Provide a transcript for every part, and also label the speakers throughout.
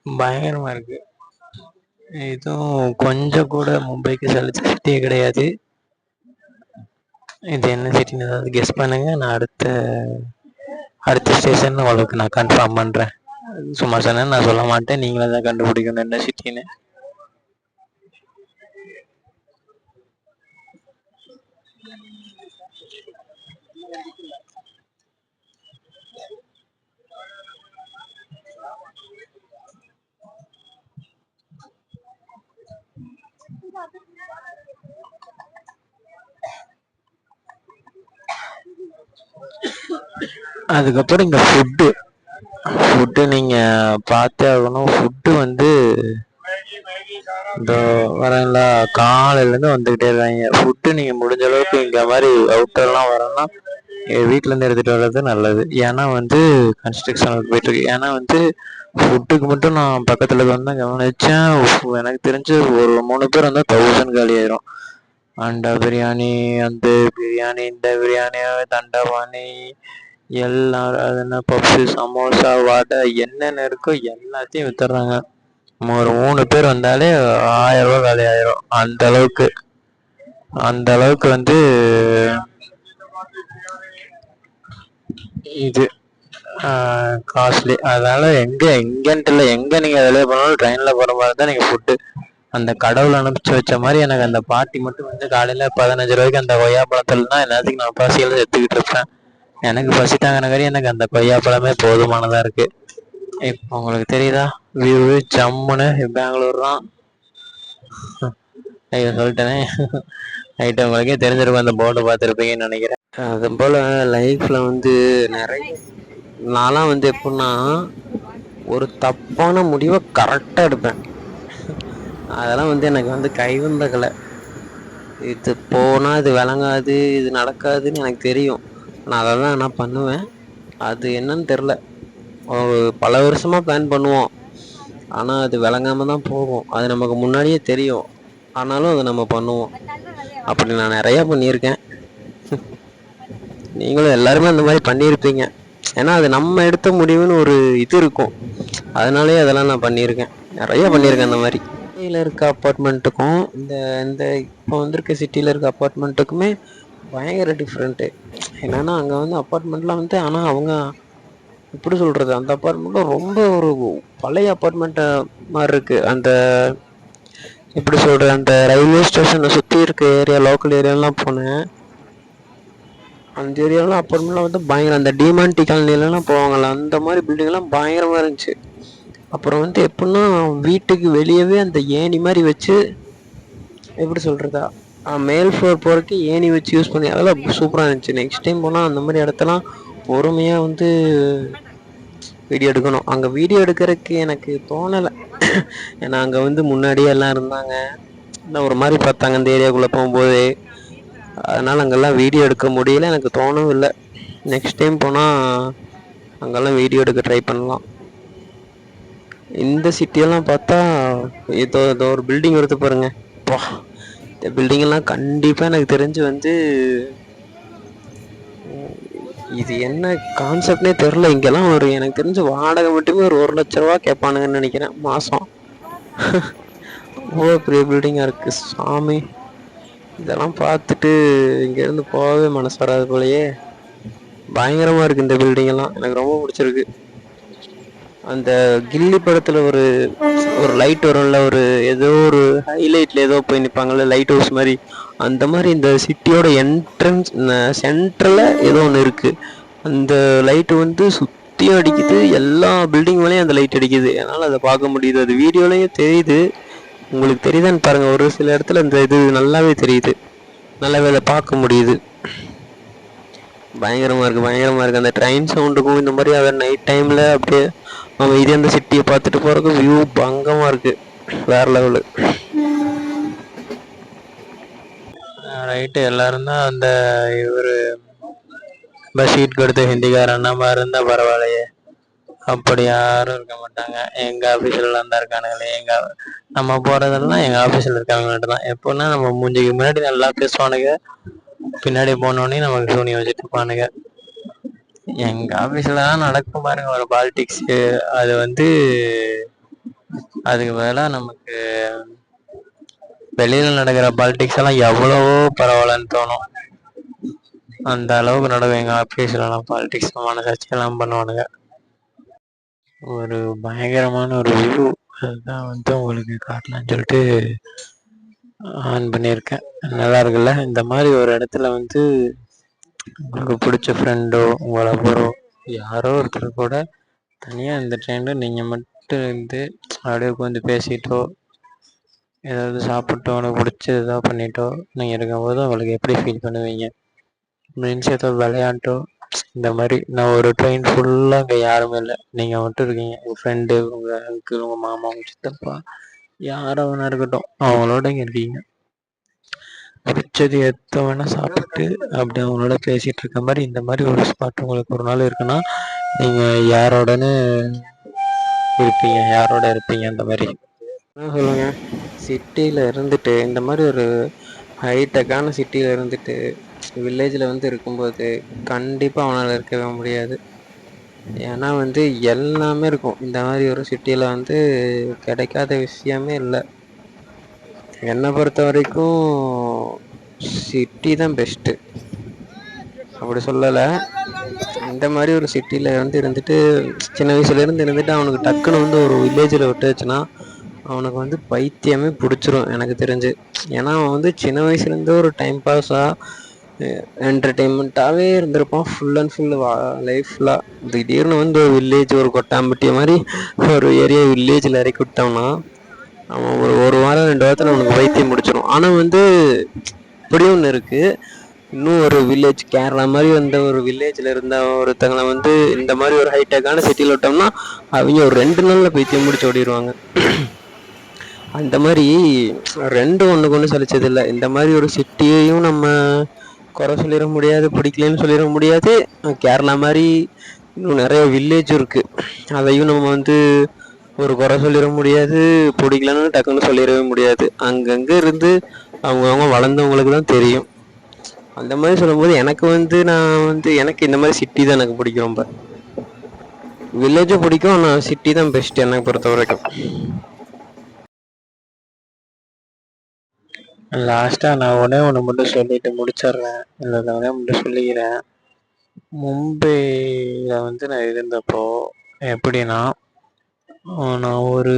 Speaker 1: பயங்கரமா இருக்கு. இதுவும் கொஞ்சம் கூட மும்பைக்கு சலிச்ச சிட்டியே கிடையாது. இது என்ன சிட்டின்னு ஏதாவது கெஸ் பண்ணுங்க. நான் அடுத்த ஸ்டேஷன் உங்களுக்கு நான் கன்ஃபார்ம் பண்ணுறேன். சும்மா சொன்னேன், நான் சொல்ல மாட்டேன், நீங்களே தான் கண்டுபிடிக்கணும் என்ன சிட்டின்னு. அதுக்கப்புறம் இங்கே ஃபுட்டு நீங்கள் பார்த்தே ஆகணும். ஃபுட்டு வந்து இந்த வரீங்களா, காலையிலேருந்து வந்துக்கிட்டே இருக்காங்க. ஃபுட்டு நீங்கள் முடிஞ்ச அளவுக்கு இங்கே மாதிரி அவுட்டர்லாம் வரணும்னா வீட்டிலேருந்து எடுத்துகிட்டு வர்றது நல்லது. ஏன்னா வந்து கன்ஸ்ட்ரக்ஷன் ஒர்க் போயிட்டுருக்கு. ஏன்னா வந்து ஃபுட்டுக்கு மட்டும் நான் பக்கத்தில் வந்து கவனித்தேன். எனக்கு தெரிஞ்சு ஒரு 3 பேர் வந்தால் 1000 காலி ஆயிரும். அண்டா பிரியாணி, அந்த பிரியாணி, இந்த பிரியாணி, தண்டபாணி, எல்லாம் அது என்ன பப்ஸு, சமோசா, வடை, என்னென்ன இருக்கோ எல்லாத்தையும் வித்துடுறாங்க. ஒரு 3 பேர் வந்தாலே 1000 ரூபா காலி ஆயிரும். அந்த அளவுக்கு வந்து இது காஸ்ட்லி. அதனால எங்கன்ட்டு இல்லை, எங்கே நீங்கள் வெளியே போனாலும் ட்ரெயினில் போகிற மாதிரி தான் நீங்கள் ஃபுட்டு. அந்த கடவுள் அனுப்பிச்சு வச்ச மாதிரி எனக்கு அந்த பாட்டி மட்டும் வந்து காலையில் 15 ரூபாய்க்கு அந்த கொய்யாப்பழத்துலனா எல்லாத்துக்கும் நான் பசியில் எடுத்துக்கிட்டு இருப்பேன். எனக்கு பசி தாங்கினகாரி எனக்கு அந்த கொய்யாப்பழமே போதுமானதாக இருக்குது. இப்போ உங்களுக்கு தெரியுதா வியூ ஜம்முன்னு பெங்களூர் தான். ஐயோ சொல்லிட்டேனே. நைட்டு உங்களுக்கே தெரிஞ்சிருக்கும், அந்த போர்டு பார்த்துருப்பீங்கன்னு நினைக்கிறேன். அது போல் லைஃப்பில் வந்து நிறைய நான்லாம் வந்து எப்படின்னா ஒரு தப்பான முடிவை கரெக்டாக எடுப்பேன். அதெல்லாம் வந்து எனக்கு வந்து கைவந்த கலை. இது போனால் இது விளங்காது, இது நடக்காதுன்னு எனக்கு தெரியும். நான் அதை தான் நான் பண்ணுவேன். அது என்னன்னு தெரில, பல வருஷமாக பிளான் பண்ணுவோம், ஆனால் அது விளங்காமல் தான் போகும். அது நமக்கு முன்னாடியே தெரியும், ஆனாலும் அதை நம்ம பண்ணுவோம். அப்படி நான் நிறையா பண்ணியிருக்கேன். நீங்களும் எல்லாருமே அந்த மாதிரி பண்ணியிருப்பீங்க. ஏன்னா அது நம்ம எடுத்த முடிவுன்னு ஒரு இது இருக்கும். அதனாலே அதெல்லாம் நான் பண்ணியிருக்கேன், நிறைய பண்ணியிருக்கேன் அந்த மாதிரி. சிட்டியில் இருக்க அப்பார்ட்மெண்ட்டுக்கும் இந்த இந்த இப்போ வந்திருக்க சிட்டியில் இருக்க அப்பார்ட்மெண்ட்டுக்குமே பயங்கர டிஃப்ரெண்ட்டு. என்னென்னா அங்கே வந்து அப்பார்ட்மெண்ட்லாம் வந்து, ஆனால் அவங்க எப்படி சொல்கிறது, அந்த அப்பார்ட்மெண்ட்டும் ரொம்ப ஒரு பழைய அப்பார்ட்மெண்ட்டை மாதிரி இருக்குது. அந்த எப்படி சொல்கிறது, அந்த ரயில்வே ஸ்டேஷனை சுற்றி இருக்க ஏரியா, லோக்கல் ஏரியாலாம் போனேன். அந்த ஏரியாலாம் அப்பார்ட்மெண்ட்லாம் வந்து பயங்கரம். அந்த டிமாண்டி காலனிலலாம் போவாங்கள்ல, அந்த மாதிரி பில்டிங்லாம் பயங்கரமாக இருந்துச்சு. அப்புறம் வந்து எப்படின்னா வீட்டுக்கு வெளியவே அந்த ஏணி மாதிரி வச்சு, எப்படி சொல்கிறதா, மேல் ஃப்ளோர் போகிறதுக்கு ஏணி வச்சு யூஸ் பண்ணி, அதெல்லாம் சூப்பராக இருந்துச்சு. நெக்ஸ்ட் டைம் போனால் அந்த மாதிரி இடத்தெல்லாம் பொறுமையாக வந்து வீடியோ எடுக்கணும். அங்கே வீடியோ எடுக்கிறதுக்கு எனக்கு தோணலை. ஏன்னா அங்கே வந்து முன்னாடியே எல்லாம் இருந்தாங்க, இன்னும் ஒரு மாதிரி பார்த்தாங்க அந்த ஏரியாக்குள்ளே போகும்போது. அதனால் அங்கெல்லாம் வீடியோ எடுக்க முடியல, எனக்கு தோணவும் இல்லை. நெக்ஸ்ட் டைம் போனால் அங்கெல்லாம் வீடியோ எடுக்க ட்ரை பண்ணலாம். இந்த சிட்டியெல்லாம் பார்த்தா இதோ ஒரு பில்டிங் எடுத்து பாருங்க. அப்பா, இந்த பில்டிங்கெல்லாம் கண்டிப்பாக எனக்கு தெரிஞ்சு வந்து இது என்ன கான்செப்ட்னே தெரில. இங்கெல்லாம் ஒரு எனக்கு தெரிஞ்ச வாடகை மட்டுமே ஒரு 1,00,000 ரூபா கேட்பானுங்கன்னு நினைக்கிறேன் மாதம். அவ்வளோ பெரிய பில்டிங்காக இருக்குது சாமி. இதெல்லாம் பார்த்துட்டு இங்கேருந்து போகவே மனசு வராது போலயே. பயங்கரமாக இருக்குது இந்த பில்டிங்கெல்லாம், எனக்கு ரொம்ப பிடிச்சிருக்கு. அந்த கில்லி படத்தில் ஒரு லைட் வரும்ல, ஒரு ஏதோ ஒரு ஹைலைட்டில் ஏதோ போய் நிற்பாங்கள்ல, லைட் ஹவுஸ் மாதிரி. அந்த மாதிரி இந்த சிட்டியோட என்ட்ரன்ஸ் சென்டரில் ஏதோ ஒன்று இருக்குது. அந்த லைட்டு வந்து சுற்றியும் அடிக்குது, எல்லா பில்டிங் மேலேயும் அந்த லைட் அடிக்குது. அதனால் அதை பார்க்க முடியுது. அது வீடியோலேயும் தெரியுது, உங்களுக்கு தெரியுதான்னு பாருங்கள். ஒரு சில இடத்துல இந்த இது நல்லாவே தெரியுது, நல்லாவே அதை பார்க்க முடியுது. பயங்கரமாக இருக்குது அந்த ட்ரெயின் சவுண்டுக்கும் இந்த மாதிரி. அதை நைட் டைமில் அப்படியே நம்ம இதே அந்த சிட்டியை பார்த்துட்டு போகிறதுக்கு வியூ பங்கமாக இருக்குது, வேறு லெவலு. ரைட்டு, எல்லோரும் தான் அந்த இவர் பஷீட் கொடுத்த ஹிந்திக்கார அண்ணாமா இருந்தால் பரவாயில்லையே. அப்படி யாரும் இருக்க மாட்டாங்க. எங்கள் ஆஃபீஸிலலாம் தான் இருக்கானுங்களே. நம்ம போகிறதெல்லாம் எங்கள் ஆஃபீஸில் இருக்கவங்கள்ட்ட தான். எப்போன்னா நம்ம மூஞ்சிக்கு முன்னாடி நல்லா பேசுவானுங்க, பின்னாடி போனோடனே நமக்கு சூனி வச்சுட்டு இருப்பானுங்க. எங்கள் ஆஃபீஸில் தான் நடக்கும் பாருங்க ஒரு பாலிடிக்ஸு. அது வந்து அதுக்கு பதிலாக நமக்கு வெளியில் நடக்கிற பாலிடிக்ஸ் எல்லாம் எவ்வளவோ பரவாயில்லன்னு தோணும். அந்த அளவுக்கு நடக்கும் எங்கள் ஆஃபீஸ்லலாம் பாலிடிக்ஸ் மனசாட்சியெல்லாம் பண்ணுவானுங்க. ஒரு பயங்கரமான ஒரு வியூ அதுதான் உங்களுக்கு காட்டலான்னு சொல்லிட்டு ஆன் பண்ணியிருக்கேன். நல்லா இருக்குல்ல? இந்த மாதிரி ஒரு இடத்துல உங்களுக்கு பிடிச்ச ஃப்ரெண்டோ உங்கள் லவ்வரோ யாரோ ஒருத்தர் கூட தனியாக இந்த ட்ரெயினில் நீங்கள் மட்டும் இருந்து அப்படியே உட்காந்து பேசிட்டோ ஏதாவது சாப்பிட்டோ உனக்கு பிடிச்சது ஏதாவது பண்ணிட்டோ நீங்கள் இருக்கும்போது உங்களுக்கு எப்படி ஃபீல் பண்ணுவீங்க? மீன்ஸ் ஏதோ விளையாட்டோ இந்த மாதிரி நான் ஒரு ட்ரெயின் ஃபுல்லாக அங்கே யாருமே இல்லை, நீங்கள் மட்டும் இருக்கீங்க, உங்கள் ஃப்ரெண்டு உங்கள் அங்கிள் உங்கள் மாமா உங்கள் சித்தப்பா யாராக வேணா இருக்கட்டும் அவங்களோட இங்கே இருக்கீங்க. பிடிச்சது எத்த வேணா சாப்பிட்டு அப்படி அவங்களோட பேசிகிட்டு இருக்க மாதிரி இந்த மாதிரி ஒரு ஸ்பாட் உங்களுக்கு ஒரு நாள் இருக்குன்னா நீங்கள் யாரோடன்னு இருப்பீங்க? யாரோட இருப்பீங்க? அந்த மாதிரி என்ன சொல்லுங்க. சிட்டியில் இருந்துட்டு இந்த மாதிரி ஒரு ஹைடெக்கான சிட்டியில் இருந்துட்டு வில்லேஜில் இருக்கும்போது கண்டிப்பாக அவனால் இருக்கவே முடியாது. ஏன்னா எல்லாமே இருக்கும். இந்த மாதிரி ஒரு சிட்டியில் கிடைக்காத விஷயமே இல்லை. என்னை பொறுத்த வரைக்கும் சிட்டி தான் பெஸ்ட்டு. அப்படி சொல்லலை. இந்த மாதிரி ஒரு சிட்டியில் இருந்துட்டு சின்ன வயசுலேருந்து இருந்துட்டு அவனுக்கு டக்குன்னு ஒரு வில்லேஜில் விட்டு வச்சுன்னா அவனுக்கு பைத்தியமே பிடிச்சிரும் எனக்கு தெரிஞ்சு. ஏன்னா அவன் சின்ன வயசுலேருந்து ஒரு டைம் பாஸாக என்டர்டெயின்மெண்ட்டாகவே இருந்திருப்பான் ஃபுல் அண்ட் ஃபுல் லைஃப்லாம். திடீர்னு ஒரு வில்லேஜ் ஒரு கொட்டாம்பட்டி மாதிரி ஒரு ஏரியா வில்லேஜில் இறக்கி விட்டோம்னா அவன் ஒரு வாரம் 2 வாரத்தில் அவனுக்கு பைத்தியம் முடிச்சிடும். ஆனால் இப்படி ஒன்று இருக்குது. இன்னும் ஒரு வில்லேஜ் கேரளா மாதிரி ஒரு வில்லேஜில் இருந்த ஒருத்தங்களை இந்த மாதிரி ஒரு ஹைடெக்கான சிட்டியில் விட்டோம்னா அவங்க ஒரு 2 நாளில் பைத்தியம் முடிச்சு ஓடிடுவாங்க. அந்த மாதிரி ரெண்டும் ஒன்றுக்கு ஒன்று சலிச்சது இல்லை. இந்த மாதிரி ஒரு சிட்டியையும் நம்ம குறை சொல்லிட முடியாது, பிடிக்கலன்னு சொல்லிட முடியாது. கேரளா மாதிரி இன்னும் நிறைய வில்லேஜ் இருக்குது, அதையும் நம்ம ஒரு குறை சொல்லிட முடியாது, பிடிக்கலன்னு டக்குன்னு சொல்லிடவே முடியாது. அங்கங்கே இருந்து அவங்கவுங்க வளர்ந்தவங்களுக்கு தான் தெரியும். அந்த மாதிரி சொல்லும்போது எனக்கு நான் எனக்கு இந்த மாதிரி சிட்டி தான் எனக்கு பிடிக்கும். ரொம்ப வில்லேஜும் பிடிக்கும், ஆனால் சிட்டி தான் பெஸ்ட் எனக்கு பொறுத்த வரைக்கும். லாஸ்ட்டாக நான் ஒன்று மட்டும் சொல்லிட்டு முடிச்சிடுறேன். இல்லை ஒன்றே மட்டும் சொல்லிக்கிறேன். மும்பையில் நான் இருந்தப்போ எப்படின்னா நான் ஒரு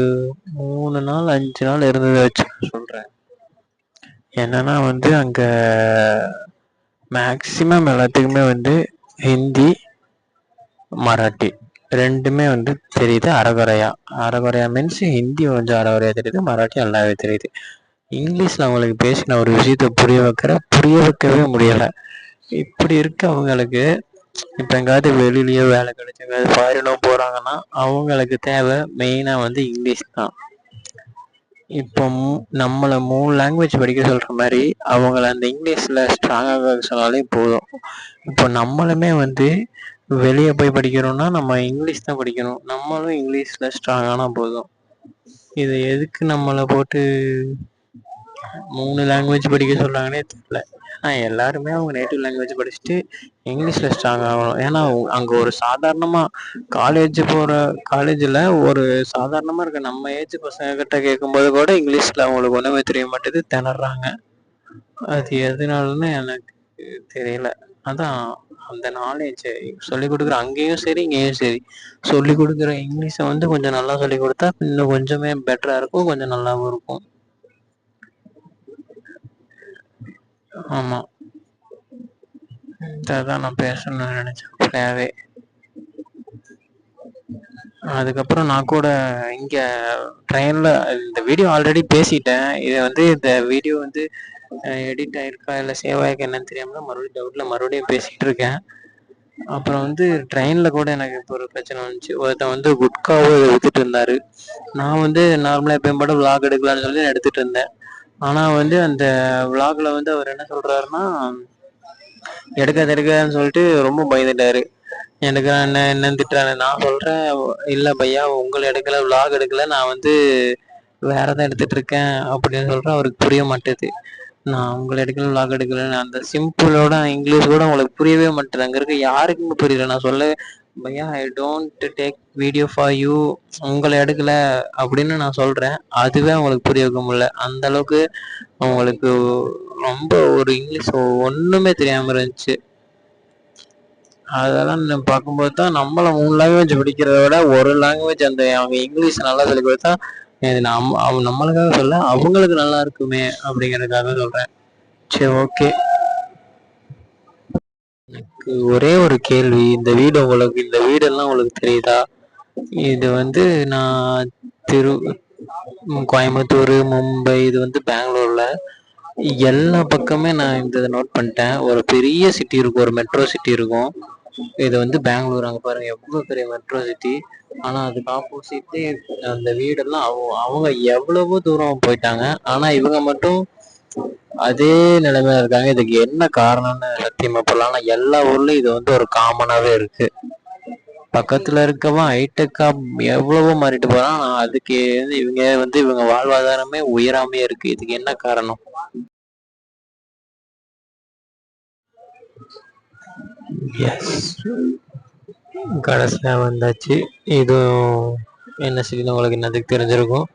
Speaker 1: 3 நாள் 5 நாள் இருந்ததை வச்சு சொல்கிறேன். என்னன்னா அங்கே மேக்சிமம் எல்லாத்துக்குமே ஹிந்தி மராட்டி ரெண்டுமே தெரியுது அரைகுறையா மீன்ஸ் ஹிந்தி கொஞ்சம் அரைகுறையா தெரியுது, மராட்டி நல்லாவே தெரியுது. இங்கிலீஷில் அவங்களுக்கு பேசின ஒரு விஷயத்த புரிய வைக்கவே முடியலை. இப்படி இருக்க அவங்களுக்கு இப்போ எங்காவது வெளியிலேயோ வேலை கிடைச்சி எங்காவது ஃபாரினோ போகிறாங்கன்னா அவங்களுக்கு தேவை மெயினாக இங்கிலீஷ் தான். இப்போ நம்மளை 3 லாங்குவேஜ் படிக்க சொல்கிற மாதிரி அவங்கள அந்த இங்கிலீஷில் ஸ்ட்ராங்காக சொன்னாலே போதும். இப்போ நம்மளுமே வெளியே போய் படிக்கிறோம்னா நம்ம இங்கிலீஷ் தான் படிக்கணும், நம்மளும் இங்கிலீஷில் ஸ்ட்ராங்கானா போதும். இது எதுக்கு நம்மளை போட்டு 3 லாங்குவேஜ் படிக்க சொல்கிறாங்கன்னே தெரியல. எல்லாருமே அவங்க நேட்டிவ் லாங்குவேஜ் படிச்சுட்டு இங்கிலீஷில் ஸ்ட்ராங் ஆகணும். ஏன்னா அங்கே ஒரு சாதாரணமாக காலேஜில் ஒரு சாதாரணமாக இருக்க நம்ம ஏஜ் பசங்கக்கிட்ட கேட்கும்போது கூட இங்கிலீஷில் அவங்களுக்கு ஒன்றுமே தெரிய மாட்டேது, திணறாங்க. அது எதனாலன்னு எனக்கு தெரியல. அதான் அந்த நாலேஜ் சொல்லிக் கொடுக்குற அங்கேயும் சரி இங்கேயும் சரி சொல்லிக் கொடுக்குற இங்கிலீஷை கொஞ்சம் நல்லா சொல்லிக் கொடுத்தா இன்னும் கொஞ்சமே பெட்டராக இருக்கும், கொஞ்சம் நல்லாவும் இருக்கும். ஆமாம், இதான் நான் பேசணும்னு நினச்சேன் ஃப்ரீயாகவே. அதுக்கப்புறம் நான் கூட இங்கே ட்ரெயினில் இந்த வீடியோ ஆல்ரெடி பேசிட்டேன். இதை இந்த வீடியோ எடிட் ஆகிருக்கா இல்லை சேவ் ஆகிருக்கா என்னன்னு தெரியாமல் மறுபடியும் டவுட்டில் மறுபடியும் பேசிகிட்டு இருக்கேன். அப்புறம் ட்ரெயினில் கூட எனக்கு இப்போ ஒரு பிரச்சனை வந்துச்சு. ஒருத்தன் குட்காவோ இதை வித்துட்டு இருந்தார். நான் நார்மலாக எப்பயும் போட விளாக் எடுக்கலான்னு சொல்லி எடுத்துகிட்டு இருந்தேன். ஆனால் அந்த விளாகில் அவர் என்ன சொல்கிறாருன்னா எடுக்காதுன்னு சொல்லிட்டு ரொம்ப பயந்துட்டாரு. எனக்கு என்னன்னு திட்டுறாரு. நான் சொல்கிறேன் இல்லை பையா உங்களை எடுக்கலை, விளாக் எடுக்கலை, நான் வேற தான் எடுத்துகிட்டு இருக்கேன் அப்படின்னு சொல்கிறேன். அவருக்கு புரிய மாட்டேது. நான் உங்களை எடுக்கல விளாக் எடுக்கலன்னு அந்த சிம்பிளோட இங்கிலீஷ் கூட உங்களுக்கு புரியவே மாட்டேது. அங்கே இருக்க யாருக்குமே புரியல. நான் சொல்ல பையா I don't take video for you, உங்களை எடுக்கல அப்படின்னு நான் சொல்றேன். அதுவே அவங்களுக்கு புரிய வைக்க முடியல. அந்த அளவுக்கு அவங்களுக்கு ரொம்ப ஒரு இங்கிலீஷ் ஒண்ணுமே தெரியாம இருந்துச்சு. அதெல்லாம் பார்க்கும்போது தான் நம்மள 3 லாங்குவேஜ் படிக்கிறத விட ஒரு லாங்குவேஜ் அந்த அவங்க இங்கிலீஷ் நல்லா சொல்லி கொடுத்தா நம்மளுக்காக சொல்ல அவங்களுக்கு நல்லா இருக்குமே அப்படிங்கிறதுக்காக சொல்றேன். சரி, ஓகே. எனக்கு ஒரே ஒரு கேள்வி, இந்த வீடெல்லாம் உங்களுக்கு தெரியுதா? இது வந்து நான் திரு கோயம்புத்தூர், மும்பை, இது வந்து பெங்களூர்ல எல்லா பக்கமே நான் இந்த இதை நோட் பண்ணிட்டேன். ஒரு பெரிய சிட்டி இருக்கும், ஒரு மெட்ரோ சிட்டி இருக்கும். இது வந்து பெங்களூர், அங்கே பாருங்க எவ்வளோ பெரிய மெட்ரோ சிட்டி. ஆனால் அதுக்கு ஆப்போசிட்டே அந்த வீடெல்லாம் அவங்க எவ்வளவோ தூரம் போயிட்டாங்க. ஆனால் இவங்க மட்டும் அதே நிலைமையில இருக்காங்க. இதுக்கு என்ன காரணம்னு சத்தியமா போடலாம். ஆனா எல்லா ஊர்லயும் இது வந்து ஒரு காமனாவே இருக்கு. பக்கத்துல இருக்கவன் ஹைடெக்கா எவ்வளவோ மாறிட்டு போறான். ஆனா அதுக்கு இவங்க வாழ்வாதாரமே உயராமே இருக்கு. இதுக்கு என்ன காரணம்? எஸ், கடைசியா வந்தாச்சு. இதுவும் என்ன செய்யுது உங்களுக்கு என்னதுக்கு தெரிஞ்சிருக்கும்.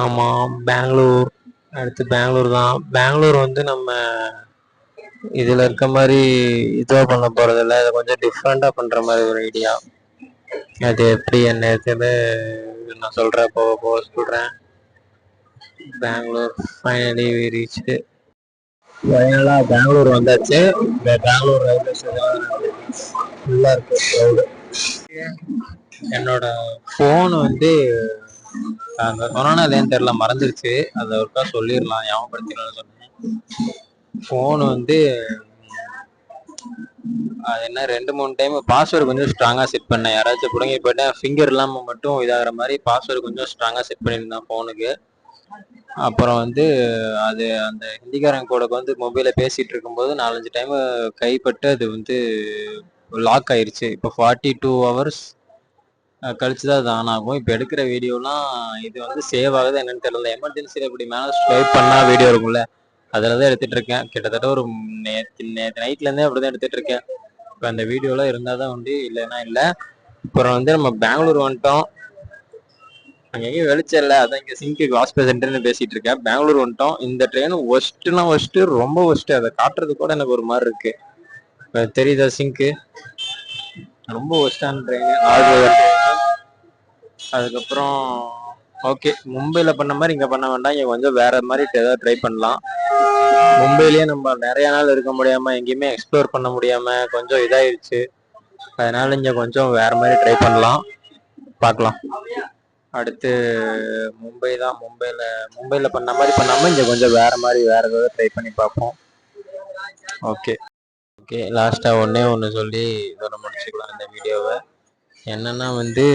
Speaker 1: ஆமா, பெங்களூர். அடுத்து பெங்களூர் தான். பெங்களூர் வந்து நம்ம இதுல இருக்க மாதிரி இதுவா பண்ண போறது இல்லை. இதை கொஞ்சம் டிஃப்ரெண்டா பண்ற மாதிரி ஒரு ஐடியா. அது எப்படி என்ன இருக்குன்னு நான் சொல்றேன், போக போக சொல்றேன். Bengaluru finally reached. ஃபைனலா பெங்களூர் வந்தாச்சு. இந்த பெங்களூர் ரயில்வே ஸ்டேஷன் ஃபுல்லா இருக்கு க்ரௌடு. என்னோட ஃபோன் வந்து அந்த கொரோனாலேன்னு தெரியல மறந்துருச்சு. அதை ஒருக்கா சொல்லிடலாம், ஞாபகப்படுத்திடலாம்னு சொன்னேன். ஃபோன் வந்து அது என்ன 2-3 டைம் பாஸ்வேர்டு கொஞ்சம் ஸ்ட்ராங்கா செட் பண்ணேன். யாராச்சும் பிடுங்கி போயிட்டேன், ஃபிங்கர் இல்லாம மட்டும் இதாகிற மாதிரி பாஸ்வேர்டு கொஞ்சம் ஸ்ட்ராங்கா செட் பண்ணியிருந்தேன் ஃபோனுக்கு. அப்புறம் வந்து அது அந்த ஹிந்திக்காரங்க கூட வந்து மொபைல பேசிட்டு இருக்கும்போது 4-5 டைம் கைப்பட்டு அது வந்து லாக் ஆயிருச்சு. இப்போ 42 ஹவர்ஸ் கழிச்சுதான் அது ஆன் ஆகும். இப்போ எடுக்கிற வீடியோலாம் இது வந்து சேவ் ஆகுது என்னன்னு தெரியல. எமர்ஜென்சியில் இப்படி மேலே ஸ்வைப் பண்ணா வீடியோ இருக்கும்ல, அதில் தான் எடுத்துட்டு இருக்கேன். கிட்டத்தட்ட ஒரு நேற்று நைட்லேருந்தே அப்படிதான் எடுத்துட்டு இருக்கேன். இப்போ அந்த வீடியோலாம் இருந்தால் தான் உண்டு, இல்லைன்னா இல்லை. அப்புறம் வந்து நம்ம பெங்களூர் வந்துட்டோம். அங்கே எங்கேயும் வெளிச்சம் இல்லை, அதான் இங்கே சிங்க்கு வாஸ்பே சென்டர்னு பேசிட்டு இருக்கேன். பெங்களூர் வந்துட்டோம். இந்த ட்ரெயின் ஒஸ்ட்டு, ரொம்ப ஒஸ்ட்டு. அதை காட்டுறது கூட எனக்கு ஒரு மாதிரி இருக்கு. தெரியுதா சிங்க்கு? ரொம்ப ஒஸ்டான ட்ரெயின். அதுக்கப்புறம் ஓகே, மும்பையில் பண்ண மாதிரி இங்கே பண்ண வேண்டாம். இங்கே கொஞ்சம் வேற மாதிரி ஏதாவது ட்ரை பண்ணலாம். மும்பையிலேயே நம்ம நிறைய நாள் இருக்க முடியாம, எங்கேயுமே எக்ஸ்ப்ளோர் பண்ண முடியாம கொஞ்சம் இதாயிருச்சு. அதனால இங்க கொஞ்சம் வேற மாதிரி ட்ரை பண்ணலாம், பார்க்கலாம். அடுத்து மும்பை தான். மும்பையில் பண்ண மாதிரி பண்ணாம இங்க கொஞ்சம் வேற மாதிரி வேற ஏதாவது ட்ரை பண்ணி பார்ப்போம். ஓகே ஓகே, லாஸ்டா ஒன்று சொல்லி இதோட முடிச்சுக்கலாம் இந்த வீடியோவை. என்னன்னா வந்து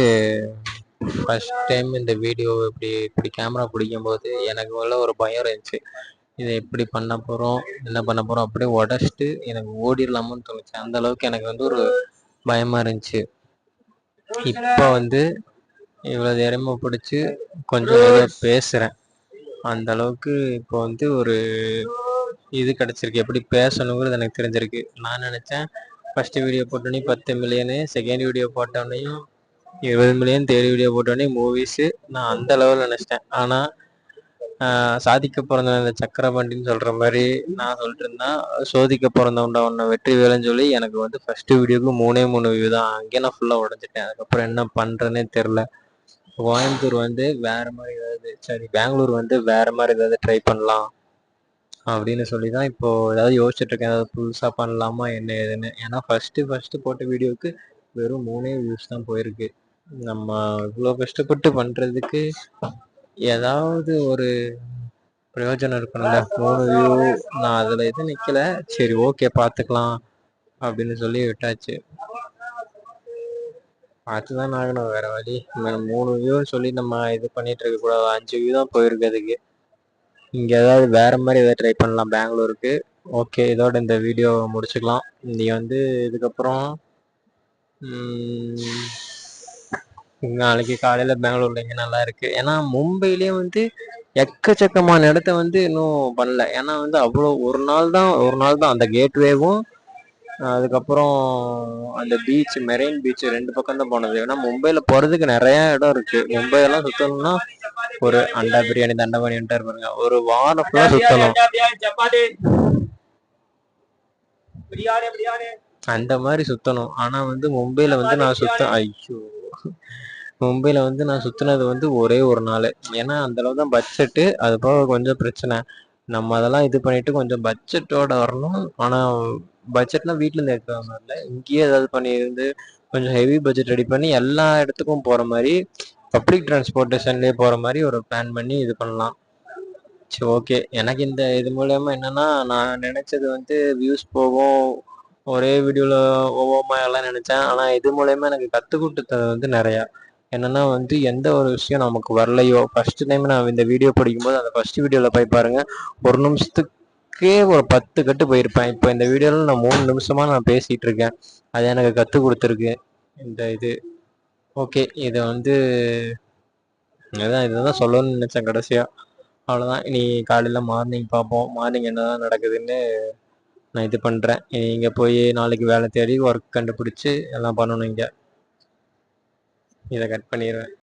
Speaker 1: ஃபர்ஸ்ட் டைம் இந்த வீடியோ இப்படி கேமரா பிடிக்கும்போது எனக்கு உள்ள ஒரு பயம் இருந்துச்சு. இதை எப்படி பண்ண போகிறோம், என்ன பண்ண போகிறோம், அப்படியே உடச்சிட்டு எனக்கு ஓடிடலாமோன்னு தோணுச்சு. அந்த அளவுக்கு எனக்கு வந்து ஒரு பயமாக இருந்துச்சு. இப்போ வந்து இவ்வளோ தைரியமாக பிடிச்சி கொஞ்சம் பேசுகிறேன். அந்த அளவுக்கு இப்போ வந்து ஒரு இது கிடச்சிருக்கு. எப்படி பேசணுங்கிறது எனக்கு தெரிஞ்சிருக்கு. நான் நினச்சேன் ஃபஸ்ட்டு வீடியோ போட்டோன்னே 10 மில்லியனு, செகண்ட் வீடியோ போட்டோன்னையும் 20 மில்லியன், தேர்ட் வீடியோ போட்டோன்னே மூவிஸு, நான் அந்த லெவலில் நினச்சிட்டேன். ஆனால் சாதிக்க பிறந்த இந்த சக்கரவண்டின்னு சொல்கிற மாதிரி நான் சொல்லிட்டு இருந்தேன். சோதிக்க பிறந்தவன்டா உன்னை வெற்றி வேலைன்னு சொல்லி எனக்கு வந்து ஃபஸ்ட்டு வீடியோக்கு 3 வியூ தான். அங்கே நான் ஃபுல்லாக உடஞ்சிட்டேன். அதுக்கப்புறம் என்ன பண்ணுறேன்னே தெரில. கோயம்புத்தூர் வந்து வேற மாதிரி ஏதாவது, பெங்களூர் வந்து வேற மாதிரி ஏதாவது ட்ரை பண்ணலாம் அப்படின்னு சொல்லி தான் இப்போ ஏதாவது யோசிச்சுட்டு இருக்கேன். ஏதாவது புதுசாக பண்ணலாமா என்ன ஏதுன்னு. ஏன்னா ஃபஸ்ட்டு போட்ட வீடியோவுக்கு வெறும் 3 வியூஸ் தான் போயிருக்கு. நம்ம இவ்வளோ கஷ்டப்பட்டு பண்ணுறதுக்கு ஏதாவது ஒரு பிரயோஜனம் இருக்கணும்ல. 3 வியூ நான் அதில் எதுவும் நிற்கல. சரி, ஓகே, பார்த்துக்கலாம் அப்படின்னு சொல்லி விட்டாச்சு. பார்த்துதான் ஆகணும், வேற வழி. 3 வியூன்னு சொல்லி நம்ம இது பண்ணிட்டு இருக்க கூடாது. 5 வியூ தான் போயிருக்கு. அதுக்கு இங்கே ஏதாவது வேற மாதிரி ஏதாவது ட்ரை பண்ணலாம் பெங்களூருக்கு. ஓகே, இதோட இந்த வீடியோ முடிச்சுக்கலாம். நீ வந்து இதுக்கப்புறம் நாளைக்கு காலையில் பெங்களூர்ல இங்கே நல்லா இருக்கு. ஏன்னா மும்பையிலேயே வந்து எக்கச்சக்கமான இடத்த வந்து இன்னும் பண்ணல. ஏன்னா வந்து அவ்வளோ ஒரு நாள் தான் அந்த கேட்வேவும் அதுக்கப்புறம் அந்த பீச், மெரெயின் பீச் 2 பக்கம் தான் போனது. ஏன்னா மும்பைல போறதுக்கு நிறைய இடம் இருக்கு. மும்பையெல்லாம் சுத்தணும்னா ஒரு அண்டா பிரியாணி தண்டபாணின்ட்டு இருப்பாருங்க. ஒரு வாரம் ஃபுல்லா சுத்தணும். அந்த மாதிரி சுத்தணும். ஆனா வந்து மும்பைல வந்து நான் ஐயோ, மும்பைல வந்து நான் சுத்தினது வந்து ஒரே ஒரு நாள். ஏன்னா அந்த அளவு தான் பட்ஜெட்டு. அது போக கொஞ்சம் பிரச்சனை. நம்ம அதெல்லாம் இது பண்ணிட்டு கொஞ்சம் பட்ஜெட்டோட வரணும். ஆனா பட்ஜெட்லாம் வீட்ல இருந்து எடுத்து வரணும்ல. இங்கேயே ஏதாவது பண்ணியிருந்து கொஞ்சம் ஹெவி பட்ஜெட் ரெடி பண்ணி எல்லா இடத்துக்கும் போற மாதிரி பப்ளிக் டிரான்ஸ்போர்ட்டேஷன்லயே போற மாதிரி ஒரு பிளான் பண்ணி இது பண்ணலாம். சரி, ஓகே. எனக்கு இந்த இது மூலயமா என்னன்னா, நான் நினைச்சது வந்து வியூஸ் போகும், ஒரே வீடியோல ஒவ்வொருமா எல்லாம் நினைச்சேன். ஆனா இது மூலயமா எனக்கு கத்து கொடுத்தது வந்து நிறையா. என்னன்னா வந்து எந்த ஒரு விஷயம் நமக்கு வரலையோ, ஃபர்ஸ்ட் டைம் நான் இந்த வீடியோ படிக்கும்போது அந்த ஃபர்ஸ்ட் வீடியோல போய் பாருங்க, ஒரு நிமிஷத்துக்கே ஒரு 10 கட்டு போயிருப்பேன். இப்போ இந்த வீடியோல நான் 3 நிமிஷமா நான் பேசிட்டு இருக்கேன். அது எனக்கு கத்து கொடுத்துருக்கு இந்த இது. ஓகே, இதை வந்து இதுதான் சொல்லணும்னு நினைச்சேன் கடைசியா. அவ்வளோதான். இனி காலையில மார்னிங் பார்ப்போம். மார்னிங் என்னதான் நடக்குதுன்னு நான் இது பண்றேன். இங்க போய் நாளைக்கு வேலை தேடி ஒர்க் கண்டுபிடிச்சு எல்லாம் பண்ணணும் இங்க. இதை கட் பண்ணிடுவேன்.